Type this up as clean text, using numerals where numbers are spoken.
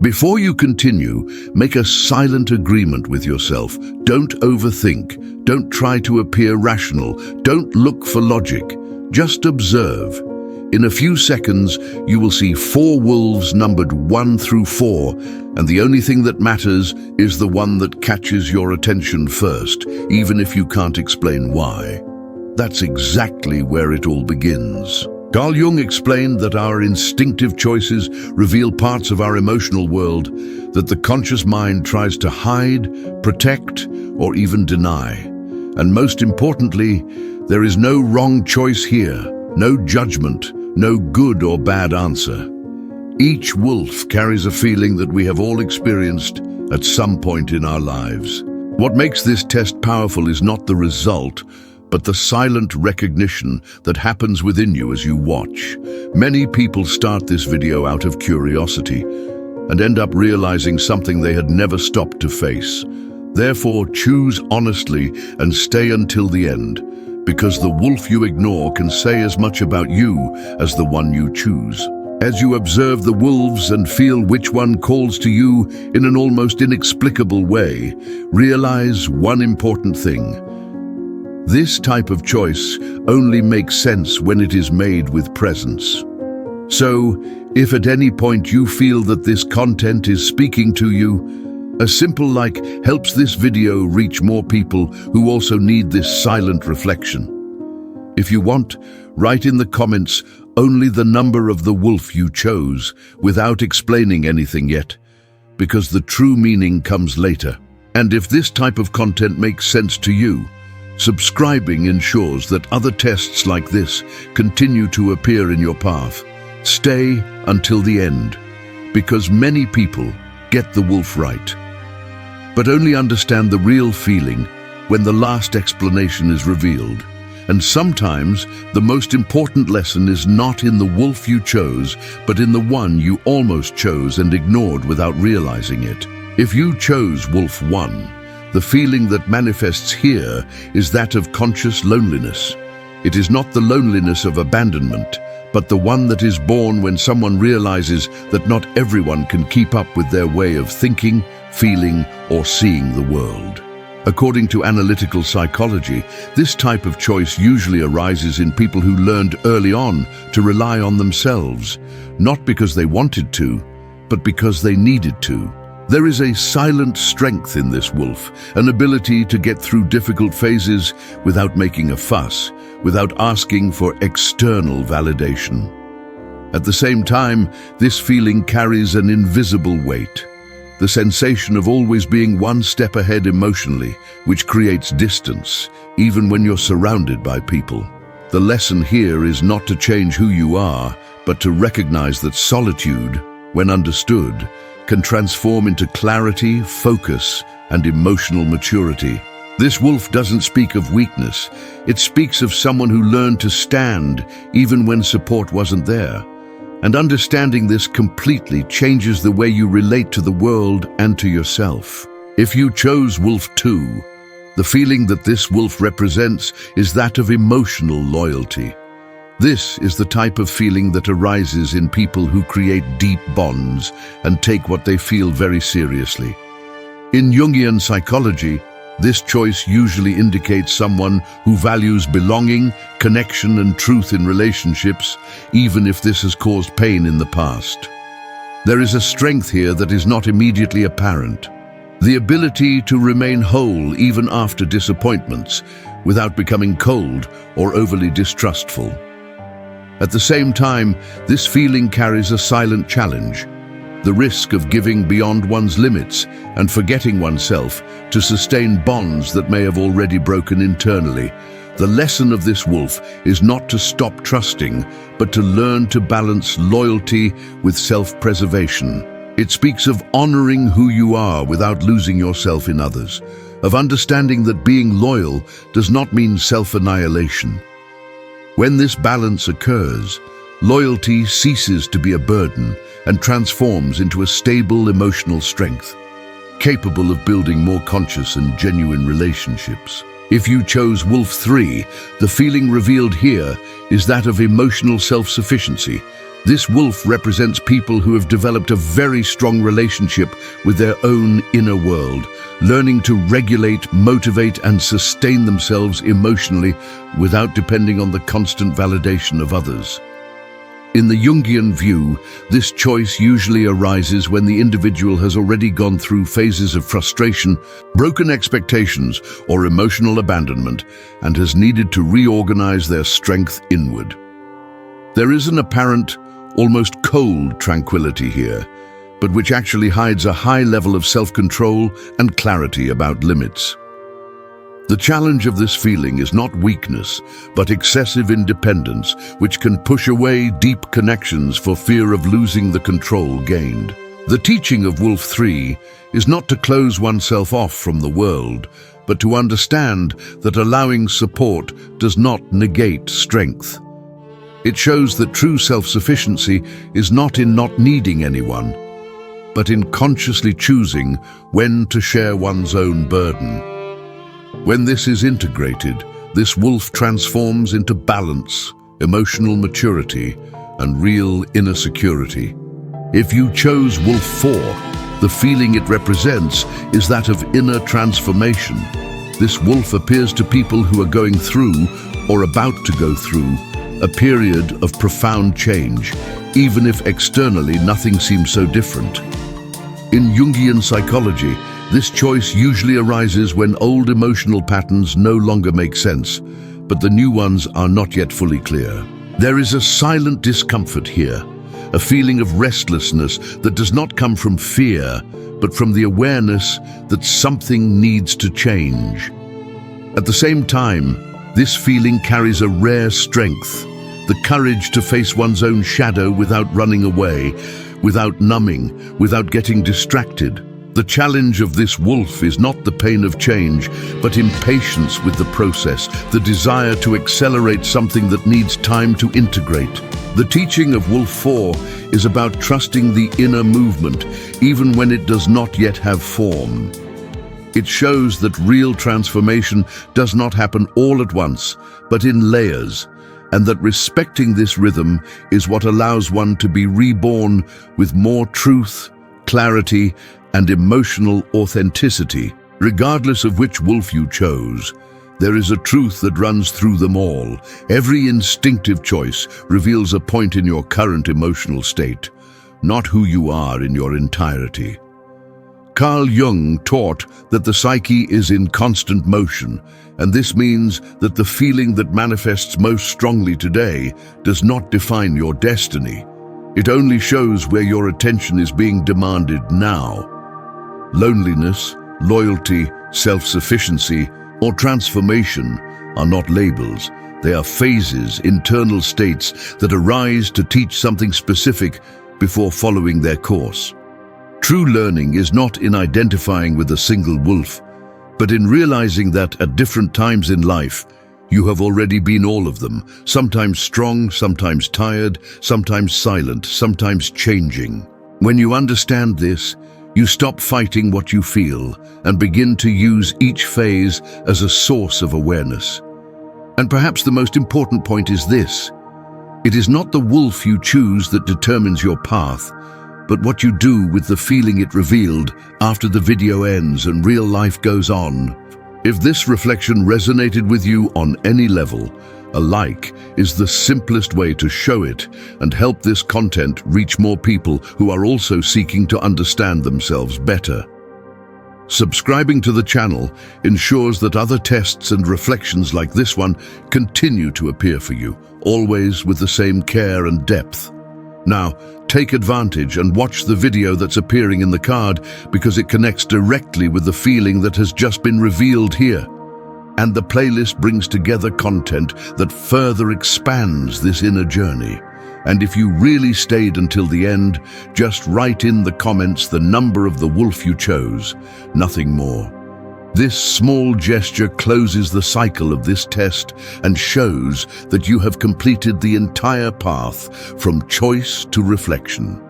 Before you continue, make a silent agreement with yourself. Don't overthink. Don't try to appear rational. Don't look for logic. Just observe. In a few seconds, you will see 4 wolves numbered 1 through 4, and the only thing that matters is the one that catches your attention first, even if you can't explain why. That's exactly where it all begins. Carl Jung explained that our instinctive choices reveal parts of our emotional world that the conscious mind tries to hide, protect, or even deny. And most importantly, there is no wrong choice here, no judgment, no good or bad answer. Each wolf carries a feeling that we have all experienced at some point in our lives. What makes this test powerful is not the result, but the silent recognition that happens within you as you watch. Many people start this video out of curiosity and end up realizing something they had never stopped to face. Therefore, choose honestly and stay until the end, because the wolf you ignore can say as much about you as the one you choose. As you observe the wolves and feel which one calls to you in an almost inexplicable way, realize one important thing. This type of choice only makes sense when it is made with presence. So, if at any point you feel that this content is speaking to you, a simple like helps this video reach more people who also need this silent reflection. If you want, write in the comments only the number of the wolf you chose without explaining anything yet, because the true meaning comes later. And if this type of content makes sense to you, subscribing ensures that other tests like this continue to appear in your path. Stay until the end, because many people get the wolf right, but only understand the real feeling when the last explanation is revealed. And sometimes the most important lesson is not in the wolf you chose, but in the one you almost chose and ignored without realizing it. If you chose Wolf 1, the feeling that manifests here is that of conscious loneliness. It is not the loneliness of abandonment, but the one that is born when someone realizes that not everyone can keep up with their way of thinking, feeling, or seeing the world. According to analytical psychology, this type of choice usually arises in people who learned early on to rely on themselves, not because they wanted to, but because they needed to. There is a silent strength in this wolf, an ability to get through difficult phases without making a fuss, without asking for external validation. At the same time, this feeling carries an invisible weight, the sensation of always being one step ahead emotionally, which creates distance, even when you're surrounded by people. The lesson here is not to change who you are, but to recognize that solitude, when understood, can transform into clarity, focus, and emotional maturity. This wolf doesn't speak of weakness. It speaks of someone who learned to stand even when support wasn't there. And understanding this completely changes the way you relate to the world and to yourself. If you chose Wolf 2, the feeling that this wolf represents is that of emotional loyalty. This is the type of feeling that arises in people who create deep bonds and take what they feel very seriously. In Jungian psychology, this choice usually indicates someone who values belonging, connection, and truth in relationships, even if this has caused pain in the past. There is a strength here that is not immediately apparent. The ability to remain whole even after disappointments, without becoming cold or overly distrustful. At the same time, this feeling carries a silent challenge, the risk of giving beyond one's limits and forgetting oneself to sustain bonds that may have already broken internally. The lesson of this wolf is not to stop trusting, but to learn to balance loyalty with self-preservation. It speaks of honoring who you are without losing yourself in others, of understanding that being loyal does not mean self-annihilation. When this balance occurs, loyalty ceases to be a burden and transforms into a stable emotional strength, capable of building more conscious and genuine relationships. If you chose Wolf 3, the feeling revealed here is that of emotional self-sufficiency, This wolf represents people who have developed a very strong relationship with their own inner world, learning to regulate, motivate, and sustain themselves emotionally without depending on the constant validation of others. In the Jungian view, this choice usually arises when the individual has already gone through phases of frustration, broken expectations, or emotional abandonment, and has needed to reorganize their strength inward. There is an apparent, almost cold tranquility here, but which actually hides a high level of self-control and clarity about limits. The challenge of this feeling is not weakness, but excessive independence, which can push away deep connections for fear of losing the control gained. The teaching of Wolf 3 is not to close oneself off from the world, but to understand that allowing support does not negate strength. It shows that true self-sufficiency is not in not needing anyone, but in consciously choosing when to share one's own burden. When this is integrated, this wolf transforms into balance, emotional maturity, and real inner security. If you chose Wolf 4, the feeling it represents is that of inner transformation. This wolf appears to people who are going through, or about to go through, a period of profound change, even if externally nothing seems so different. In Jungian psychology, this choice usually arises when old emotional patterns no longer make sense, but the new ones are not yet fully clear. There is a silent discomfort here, a feeling of restlessness that does not come from fear, but from the awareness that something needs to change. At the same time, this feeling carries a rare strength, the courage to face one's own shadow without running away, without numbing, without getting distracted. The challenge of this wolf is not the pain of change, but impatience with the process, the desire to accelerate something that needs time to integrate. The teaching of Wolf 4 is about trusting the inner movement, even when it does not yet have form. It shows that real transformation does not happen all at once, but in layers, and that respecting this rhythm is what allows one to be reborn with more truth, clarity, and emotional authenticity. Regardless of which wolf you chose, there is a truth that runs through them all. Every instinctive choice reveals a point in your current emotional state, not who you are in your entirety. Carl Jung taught that the psyche is in constant motion, and this means that the feeling that manifests most strongly today does not define your destiny. It only shows where your attention is being demanded now. Loneliness, loyalty, self-sufficiency, or transformation are not labels. They are phases, internal states that arise to teach something specific before following their course. True learning is not in identifying with a single wolf, but in realizing that at different times in life, you have already been all of them, sometimes strong, sometimes tired, sometimes silent, sometimes changing. When you understand this, you stop fighting what you feel and begin to use each phase as a source of awareness. And perhaps the most important point is this: it is not the wolf you choose that determines your path, but what you do with the feeling it revealed after the video ends and real life goes on. If this reflection resonated with you on any level, a like is the simplest way to show it and help this content reach more people who are also seeking to understand themselves better. Subscribing to the channel ensures that other tests and reflections like this one continue to appear for you, always with the same care and depth. Now, take advantage and watch the video that's appearing in the card, because it connects directly with the feeling that has just been revealed here. And the playlist brings together content that further expands this inner journey. And if you really stayed until the end, just write in the comments the number of the wolf you chose, nothing more. This small gesture closes the cycle of this test and shows that you have completed the entire path from choice to reflection.